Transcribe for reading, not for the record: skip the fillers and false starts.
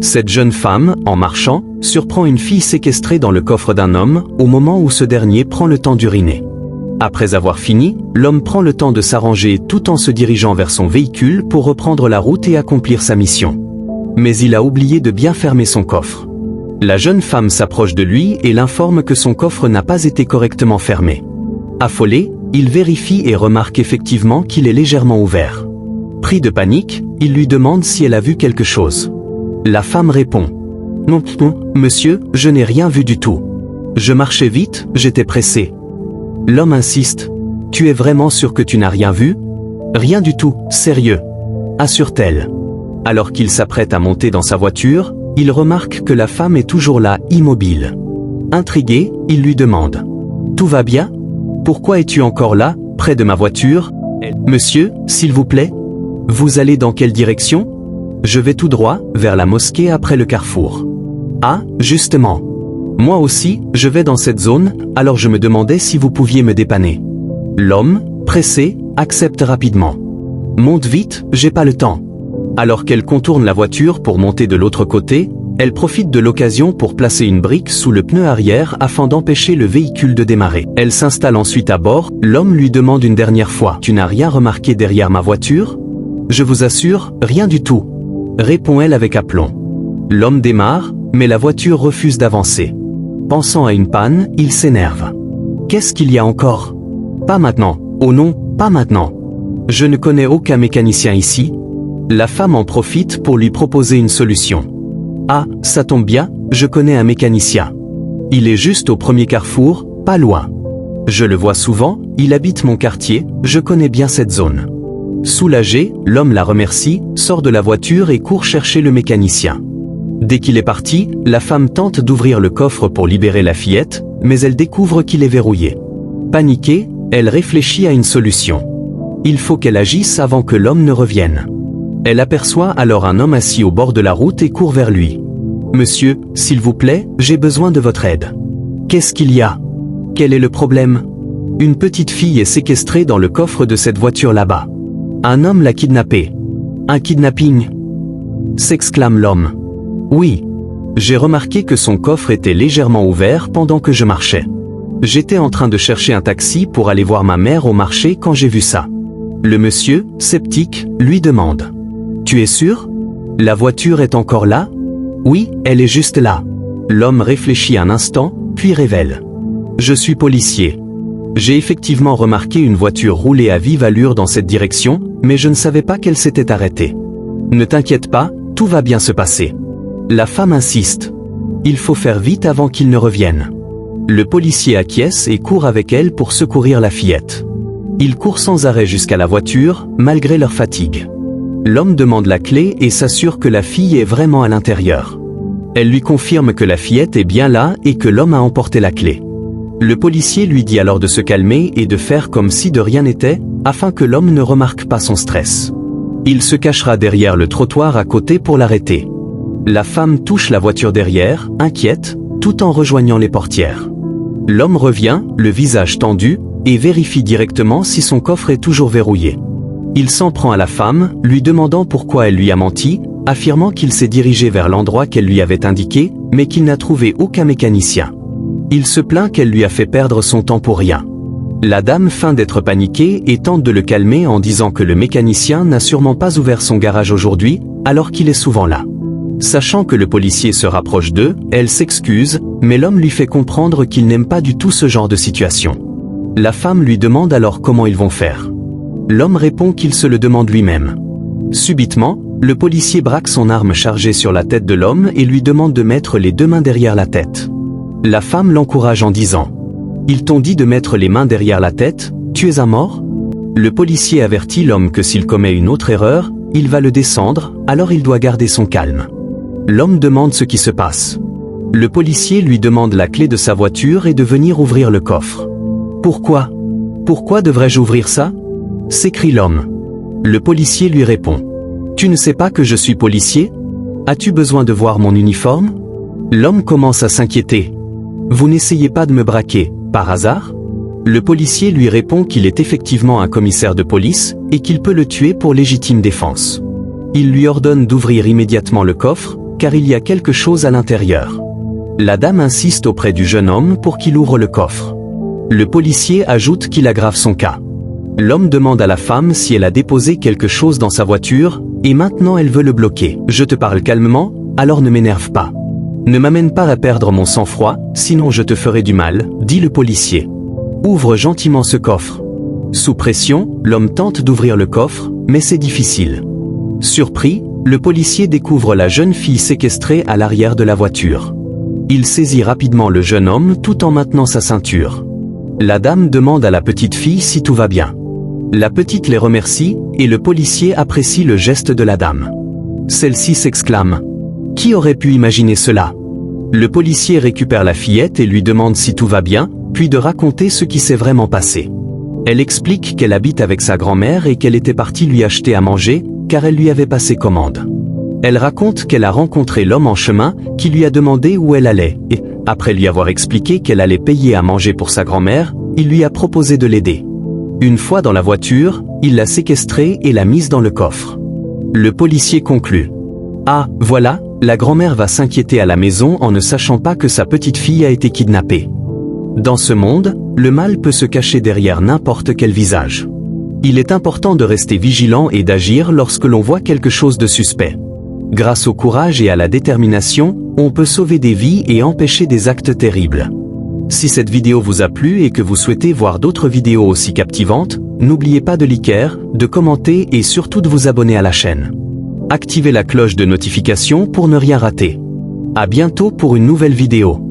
Cette jeune femme, en marchant, surprend une fille séquestrée dans le coffre d'un homme, au moment où ce dernier prend le temps d'uriner. Après avoir fini, l'homme prend le temps de s'arranger tout en se dirigeant vers son véhicule pour reprendre la route et accomplir sa mission. Mais il a oublié de bien fermer son coffre. La jeune femme s'approche de lui et l'informe que son coffre n'a pas été correctement fermé. Affolé, il vérifie et remarque effectivement qu'il est légèrement ouvert. Pris de panique, il lui demande si elle a vu quelque chose. La femme répond « Non, monsieur, je n'ai rien vu du tout. Je marchais vite, j'étais pressé. » L'homme insiste « Tu es vraiment sûr que tu n'as rien vu ? » « Rien du tout, sérieux. » assure-t-elle. Alors qu'il s'apprête à monter dans sa voiture, il remarque que la femme est toujours là, immobile. Intrigué, il lui demande « Tout va bien ? Pourquoi es-tu encore là, près de ma voiture ? » « Monsieur, s'il vous plaît ? Vous allez dans quelle direction ? » « Je vais tout droit, vers la mosquée après le carrefour. »« Ah, justement. Moi aussi, je vais dans cette zone, alors je me demandais si vous pouviez me dépanner. » L'homme, pressé, accepte rapidement. « Monte vite, j'ai pas le temps. » Alors qu'elle contourne la voiture pour monter de l'autre côté, elle profite de l'occasion pour placer une brique sous le pneu arrière afin d'empêcher le véhicule de démarrer. Elle s'installe ensuite à bord, l'homme lui demande une dernière fois « Tu n'as rien remarqué derrière ma voiture ? » « Je vous assure, rien du tout. » Répond-elle avec aplomb. L'homme démarre, mais la voiture refuse d'avancer. Pensant à une panne, il s'énerve. « Qu'est-ce qu'il y a encore ? Pas maintenant. Oh non, pas maintenant. Je ne connais aucun mécanicien ici. » La femme en profite pour lui proposer une solution. « Ah, ça tombe bien, je connais un mécanicien. Il est juste au premier carrefour, pas loin. Je le vois souvent, il habite mon quartier, je connais bien cette zone. » Soulagé, l'homme la remercie, sort de la voiture et court chercher le mécanicien. Dès qu'il est parti, la femme tente d'ouvrir le coffre pour libérer la fillette, mais elle découvre qu'il est verrouillé. Paniquée, elle réfléchit à une solution. Il faut qu'elle agisse avant que l'homme ne revienne. Elle aperçoit alors un homme assis au bord de la route et court vers lui. « Monsieur, s'il vous plaît, j'ai besoin de votre aide. »« Qu'est-ce qu'il y a ? Quel est le problème ? » « Une petite fille est séquestrée dans le coffre de cette voiture là-bas. Un homme l'a kidnappée. »« Un kidnapping ?» s'exclame l'homme. « Oui. J'ai remarqué que son coffre était légèrement ouvert pendant que je marchais. J'étais en train de chercher un taxi pour aller voir ma mère au marché quand j'ai vu ça. » Le monsieur, sceptique, lui demande. « Tu es sûr ? La voiture est encore là ? » « Oui, elle est juste là. » L'homme réfléchit un instant, puis révèle. « Je suis policier. J'ai effectivement remarqué une voiture rouler à vive allure dans cette direction, mais je ne savais pas qu'elle s'était arrêtée. Ne t'inquiète pas, tout va bien se passer. » La femme insiste. Il faut faire vite avant qu'il ne revienne. Le policier acquiesce et court avec elle pour secourir la fillette. Ils courent sans arrêt jusqu'à la voiture, malgré leur fatigue. L'homme demande la clé et s'assure que la fille est vraiment à l'intérieur. Elle lui confirme que la fillette est bien là et que l'homme a emporté la clé. Le policier lui dit alors de se calmer et de faire comme si de rien n'était, afin que l'homme ne remarque pas son stress. Il se cachera derrière le trottoir à côté pour l'arrêter. La femme touche la voiture derrière, inquiète, tout en rejoignant les portières. L'homme revient, le visage tendu, et vérifie directement si son coffre est toujours verrouillé. Il s'en prend à la femme, lui demandant pourquoi elle lui a menti, affirmant qu'il s'est dirigé vers l'endroit qu'elle lui avait indiqué, mais qu'il n'a trouvé aucun mécanicien. Il se plaint qu'elle lui a fait perdre son temps pour rien. La dame feint d'être paniquée et tente de le calmer en disant que le mécanicien n'a sûrement pas ouvert son garage aujourd'hui, alors qu'il est souvent là. Sachant que le policier se rapproche d'eux, elle s'excuse, mais l'homme lui fait comprendre qu'il n'aime pas du tout ce genre de situation. La femme lui demande alors comment ils vont faire. L'homme répond qu'il se le demande lui-même. Subitement, le policier braque son arme chargée sur la tête de l'homme et lui demande de mettre les deux mains derrière la tête. La femme l'encourage en disant « Ils t'ont dit de mettre les mains derrière la tête, tu es un mort ?» Le policier avertit l'homme que s'il commet une autre erreur, il va le descendre, alors il doit garder son calme. L'homme demande ce qui se passe. Le policier lui demande la clé de sa voiture et de venir ouvrir le coffre. « Pourquoi ? Pourquoi devrais-je ouvrir ça ?» s'écrie l'homme. Le policier lui répond. « Tu ne sais pas que je suis policier ? As-tu besoin de voir mon uniforme ?» L'homme commence à s'inquiéter. « Vous n'essayez pas de me braquer, par hasard ?» Le policier lui répond qu'il est effectivement un commissaire de police et qu'il peut le tuer pour légitime défense. Il lui ordonne d'ouvrir immédiatement le coffre, car il y a quelque chose à l'intérieur. La dame insiste auprès du jeune homme pour qu'il ouvre le coffre. Le policier ajoute qu'il aggrave son cas. L'homme demande à la femme si elle a déposé quelque chose dans sa voiture, et maintenant elle veut le bloquer. Je te parle calmement, alors ne m'énerve pas. Ne m'amène pas à perdre mon sang-froid, sinon je te ferai du mal, dit le policier. Ouvre gentiment ce coffre. Sous pression, l'homme tente d'ouvrir le coffre, mais c'est difficile. Surpris, le policier découvre la jeune fille séquestrée à l'arrière de la voiture. Il saisit rapidement le jeune homme tout en maintenant sa ceinture. La dame demande à la petite fille si tout va bien. La petite les remercie, et le policier apprécie le geste de la dame. Celle-ci s'exclame. Qui aurait pu imaginer cela? Le policier récupère la fillette et lui demande si tout va bien, puis de raconter ce qui s'est vraiment passé. Elle explique qu'elle habite avec sa grand-mère et qu'elle était partie lui acheter à manger, car elle lui avait passé commande. Elle raconte qu'elle a rencontré l'homme en chemin, qui lui a demandé où elle allait, et, après lui avoir expliqué qu'elle allait payer à manger pour sa grand-mère, il lui a proposé de l'aider. Une fois dans la voiture, il l'a séquestrée et l'a mise dans le coffre. Le policier conclut. Ah, voilà, la grand-mère va s'inquiéter à la maison en ne sachant pas que sa petite fille a été kidnappée. Dans ce monde, le mal peut se cacher derrière n'importe quel visage. Il est important de rester vigilant et d'agir lorsque l'on voit quelque chose de suspect. Grâce au courage et à la détermination, on peut sauver des vies et empêcher des actes terribles. Si cette vidéo vous a plu et que vous souhaitez voir d'autres vidéos aussi captivantes, n'oubliez pas de liker, de commenter et surtout de vous abonner à la chaîne. Activez la cloche de notification pour ne rien rater. À bientôt pour une nouvelle vidéo.